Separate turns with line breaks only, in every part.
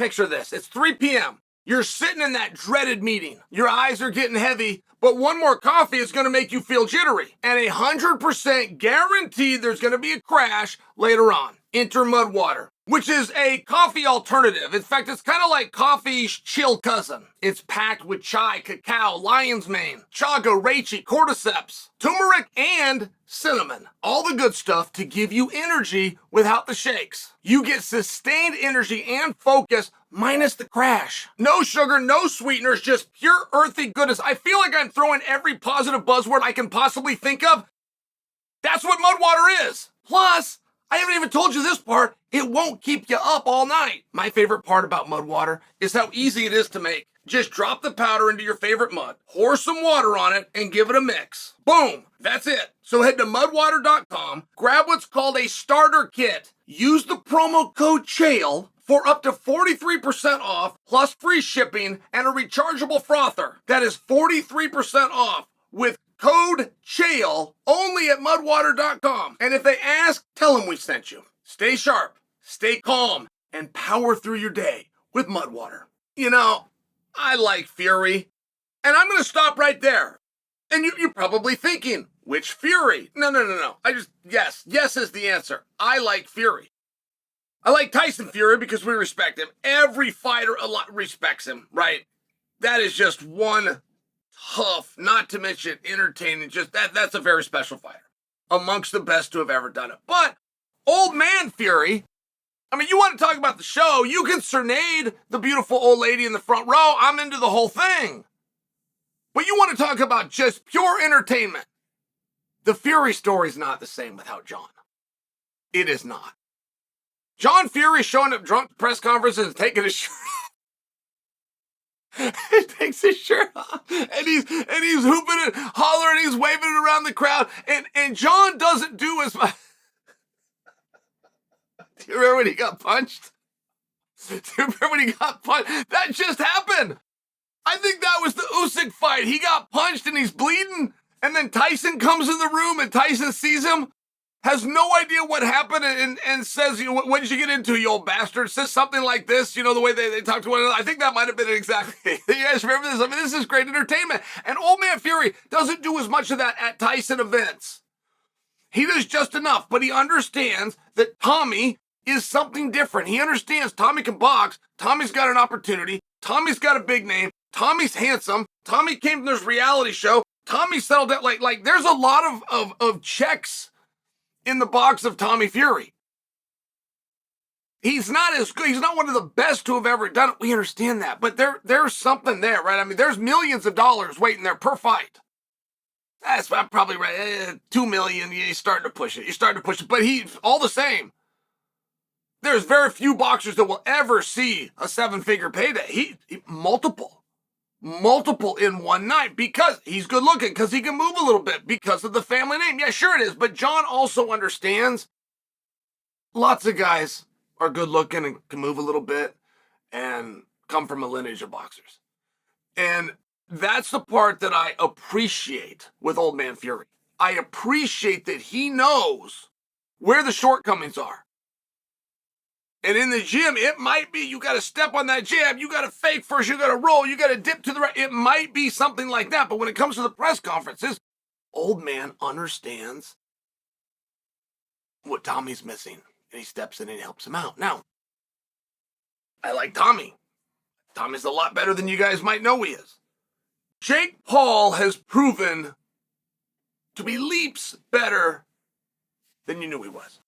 picture this. It's 3 p.m. You're sitting in that dreaded meeting. Your eyes are getting heavy, but one more coffee is going to make you feel jittery. And 100% guaranteed there's going to be a crash later on. Enter Mud Water, which is a coffee alternative. In fact, it's kind of like coffee's chill cousin. It's packed with chai, cacao, lion's mane, chaga, reishi, cordyceps, turmeric, and cinnamon. All the good stuff to give you energy without the shakes. You get sustained energy and focus minus the crash. No sugar, no sweeteners, just pure earthy goodness. I feel like I'm throwing every positive buzzword I can possibly think of. That's what Mud Water is. Plus, I haven't even told you this part, it won't keep you up all night. My favorite part about Mud Water is how easy it is to make. Just drop the powder into your favorite mud, pour some water on it, and give it a mix. Boom, that's it. So head to mudwater.com, grab what's called a starter kit. Use the promo code Chael for up to 43% off, plus free shipping and a rechargeable frother. That is 43% off with code Chael only at mudwater.com. And if they ask, tell them we sent you. Stay sharp, stay calm, and power through your day with Mud Water. You know, I like Fury, and I'm going to stop right there. And you're probably thinking, which Fury? No. Yes is the answer. I like Fury. I like Tyson Fury because we respect him. Every fighter respects him, right? That is just one tough, not to mention entertaining, just that's a very special fighter. Amongst the best to have ever done it. But old man Fury, I mean, you want to talk about the show, you can serenade the beautiful old lady in the front row. I'm into the whole thing. But you want to talk about just pure entertainment. The Fury story's not the same without Jon. It is not. Jon Fury showing up drunk at press conferences and taking his shirt off. He takes his shirt off and he's hooping and hollering, he's waving it around the crowd. And Jon doesn't do as much. Do you remember when he got punched? That just happened. I think that was the Usyk fight. He got punched and he's bleeding. And then Tyson comes in the room and Tyson sees him, has no idea what happened and says, you know, what did you get into, you old bastard? Says something like this, you know, the way they talk to one another. I think that might have been it exactly. You guys remember this? I mean, this is great entertainment. And old man Fury doesn't do as much of that at Tyson events. He does just enough, but he understands that Tommy is something different. He understands Tommy can box. Tommy's got an opportunity. Tommy's got a big name. Tommy's handsome. Tommy came from this reality show. Tommy settled down. Like there's a lot of checks in the box of Tommy Fury. He's not as good. He's not one of the best to have ever done it. We understand that. But there's something there, right? I mean, there's millions of dollars waiting there per fight. That's probably right. 2 million. Yeah, he's starting to push it. But he's all the same. There's very few boxers that will ever see a 7-figure payday. He multiple in one night because he's good looking, because he can move a little bit, because of the family name. Yeah, sure it is. But Jon also understands lots of guys are good looking and can move a little bit and come from a lineage of boxers. And that's the part that I appreciate with old man Fury. I appreciate that he knows where the shortcomings are. And in the gym, it might be you got to step on that jab, you got to fake first, you got to roll, you got to dip to the right. It might be something like that. But when it comes to the press conferences, old man understands what Tommy's missing. And he steps in and helps him out. Now, I like Tommy. Tommy's a lot better than you guys might know he is. Jake Paul has proven to be leaps better than you knew he was.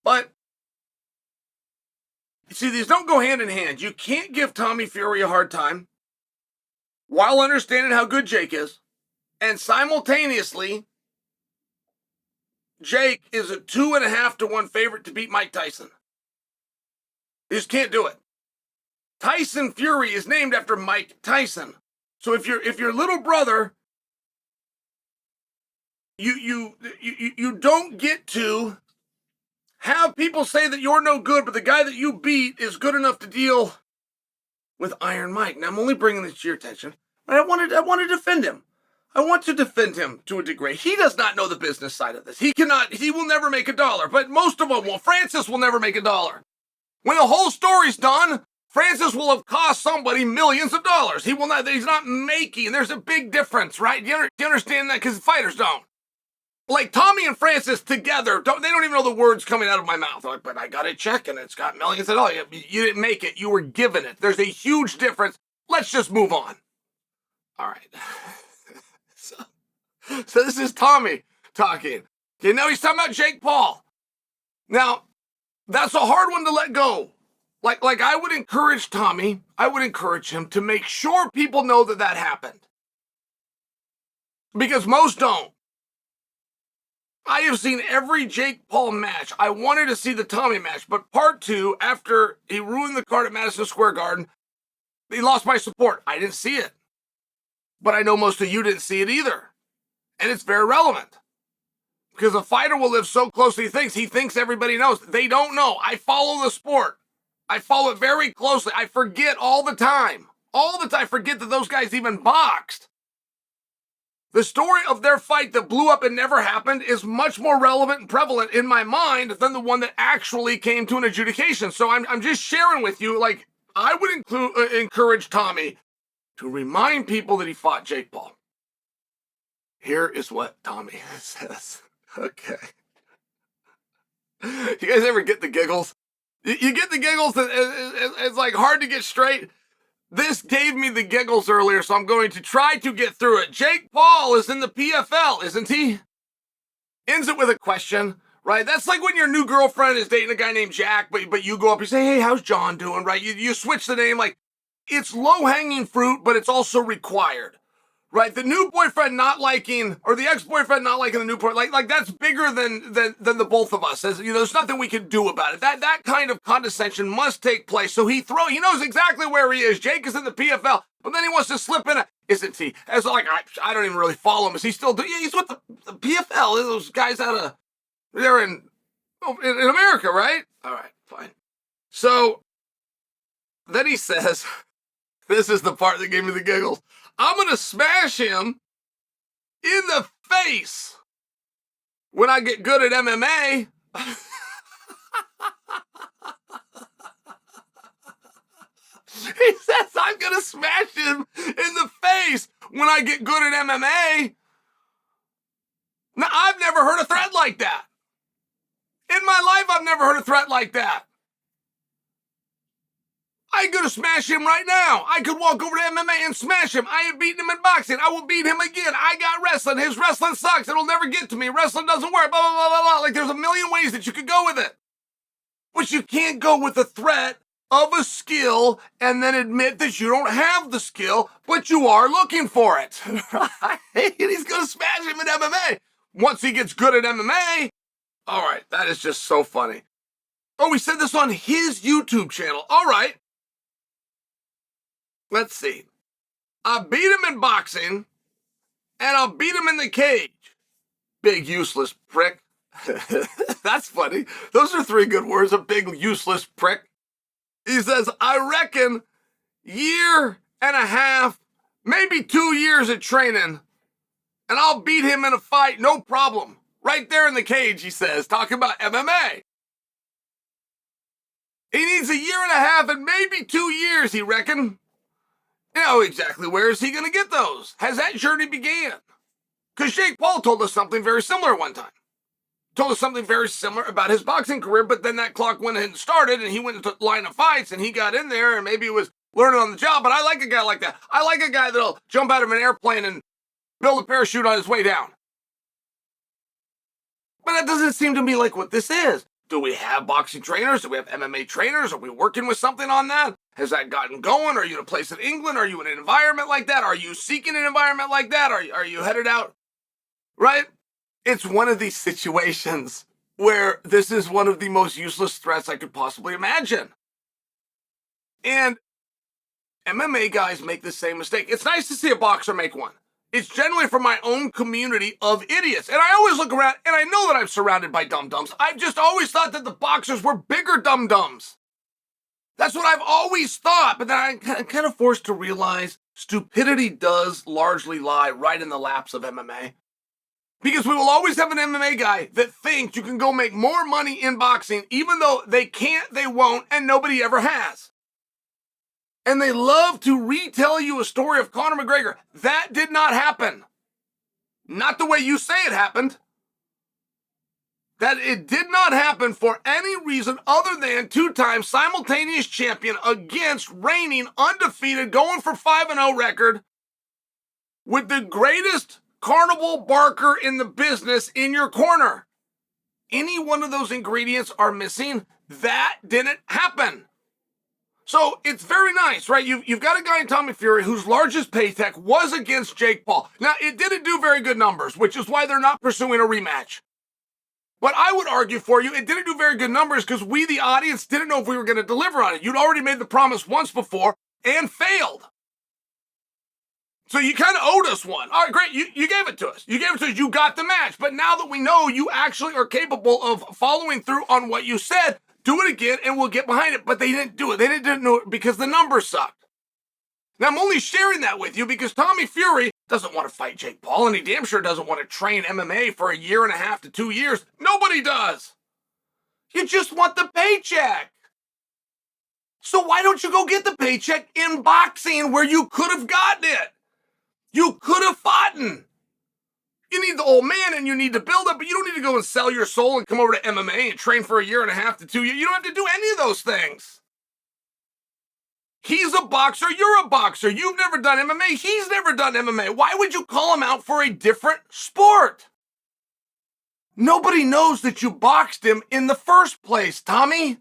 But you see, these don't go hand in hand. You can't give Tommy Fury a hard time while understanding how good Jake is. And simultaneously, Jake is a 2.5 to 1 favorite to beat Mike Tyson. You just can't do it. Tyson Fury is named after Mike Tyson. So if your little brother, you don't get to have people say that you're no good, but the guy that you beat is good enough to deal with Iron Mike. Now, I'm only bringing this to your attention, but I want to defend him. I want to defend him to a degree. He does not know the business side of this. He will never make $1, but most of them will. Francis will never make $1. When the whole story's done, Francis will have cost somebody millions of dollars. He will not, he's not making, there's a big difference, right? Do you understand that? Because fighters don't. Like Tommy and Francis together, they don't even know the words coming out of my mouth. Like, but I got a check and it's got millions of dollars. You didn't make it, you were given it. There's a huge difference. Let's just move on. All right. So this is Tommy talking. Okay, now he's talking about Jake Paul. Now, that's a hard one to let go. Like I would encourage Tommy, I would encourage him to make sure people know that that happened. Because most don't. I have seen every Jake Paul match. I wanted to see the Tommy match, but part 2, after he ruined the card at Madison Square Garden, he lost my support. I didn't see it. But I know most of you didn't see it either. And it's very relevant. Because a fighter will live so close to he thinks everybody knows. They don't know. I follow the sport. I follow it very closely. I forget all the time. All the time. I forget that those guys even boxed. The story of their fight that blew up and never happened is much more relevant and prevalent in my mind than the one that actually came to an adjudication. So I'm just sharing with you, like, I would encourage Tommy to remind people that he fought Jake Paul. Here is what Tommy says. Okay. You guys ever get the giggles? You get the giggles, it's like hard to get straight. This gave me the giggles earlier, so I'm going to try to get through it. Jake Paul is in the PFL, isn't he? Ends it with a question, right? That's like when your new girlfriend is dating a guy named Jack, but you go up and say, hey, how's John doing, right? You switch the name. Like, it's low-hanging fruit, but it's also required, right? The new boyfriend not liking, or the ex-boyfriend not liking the new boyfriend, like that's bigger than the both of us. As, you know, there's nothing we can do about it. That kind of condescension must take place. So he knows exactly where he is. Jake is in the PFL, but then he wants to slip in isn't he? As like, I don't even really follow him. Is he still yeah, he's with the PFL. Those guys they're in America, right? All right, fine. So then he says, this is the part that gave me the giggles. I'm going to smash him in the face when I get good at MMA. He says I'm going to smash him in the face when I get good at MMA. Now, I've never heard a threat like that. In my life, I've never heard a threat like that. I'm going to smash him right now. I could walk over to MMA and smash him. I ain't beaten him in boxing. I will beat him again. I got wrestling. His wrestling sucks. It'll never get to me. Wrestling doesn't work. Blah, blah, blah, blah, blah. Like, there's a million ways that you could go with it. But you can't go with the threat of a skill and then admit that you don't have the skill, but you are looking for it. Right? And he's going to smash him in MMA. Once he gets good at MMA, all right, that is just so funny. Oh, we said this on his YouTube channel. All right. Let's see. I beat him in boxing, and I'll beat him in the cage. Big useless prick. That's funny. Those are 3 good words, a big useless prick. He says, I reckon year and a half, maybe 2 years of training, and I'll beat him in a fight, no problem. Right there in the cage, he says, talking about MMA. He needs a year and a half and maybe 2 years, he reckon. You know, exactly where is he going to get those? Has that journey began? Because Jake Paul told us something very similar one time. Told us something very similar about his boxing career, but then that clock went ahead and started, and he went into line of fights, and he got in there, and maybe he was learning on the job, but I like a guy like that. I like a guy that'll jump out of an airplane and build a parachute on his way down. But that doesn't seem to me like what this is. Do we have boxing trainers? Do we have MMA trainers? Are we working with something on that? Has that gotten going? Are you in a place in England? Are you in an environment like that? Are you seeking an environment like that? Are you headed out? Right? It's one of these situations where this is one of the most useless threats I could possibly imagine. And MMA guys make the same mistake. It's nice to see a boxer make one. It's generally from my own community of idiots. And I always look around, and I know that I'm surrounded by dum-dums. I've just always thought that the boxers were bigger dum-dums. That's what I've always thought. But then I'm kind of forced to realize stupidity does largely lie right in the laps of MMA. Because we will always have an MMA guy that thinks you can go make more money in boxing, even though they can't, they won't, and nobody ever has. And they love to retell you a story of Conor McGregor. That did not happen. Not the way you say it happened. That it did not happen for any reason other than two-time simultaneous champion against reigning undefeated, going for 5-0 record, with the greatest carnival barker in the business in your corner. Any one of those ingredients are missing. That didn't happen. So it's very nice, right? You've got a guy in Tommy Fury whose largest paycheck was against Jake Paul. Now, it didn't do very good numbers, which is why they're not pursuing a rematch. But I would argue for you, it didn't do very good numbers because we, the audience, didn't know if we were going to deliver on it. You'd already made the promise once before and failed. So you kind of owed us one. All right, great. You gave it to us. You gave it to us. You got the match. But now that we know you actually are capable of following through on what you said, do it again and we'll get behind it. But they didn't do it. They didn't do it because the numbers sucked. Now, I'm only sharing that with you because Tommy Fury doesn't want to fight Jake Paul, and he damn sure doesn't want to train MMA for 1.5 to 2 years. Nobody does. You just want the paycheck. So why don't you go get the paycheck in boxing where you could have gotten it? You could have fought. You need the old man and you need to build up, but you don't need to go and sell your soul and come over to MMA and train for 1.5 to 2 years. You don't have to do any of those things. He's a boxer, you're a boxer. You've never done MMA, he's never done MMA. Why would you call him out for a different sport? Nobody knows that you boxed him in the first place, Tommy.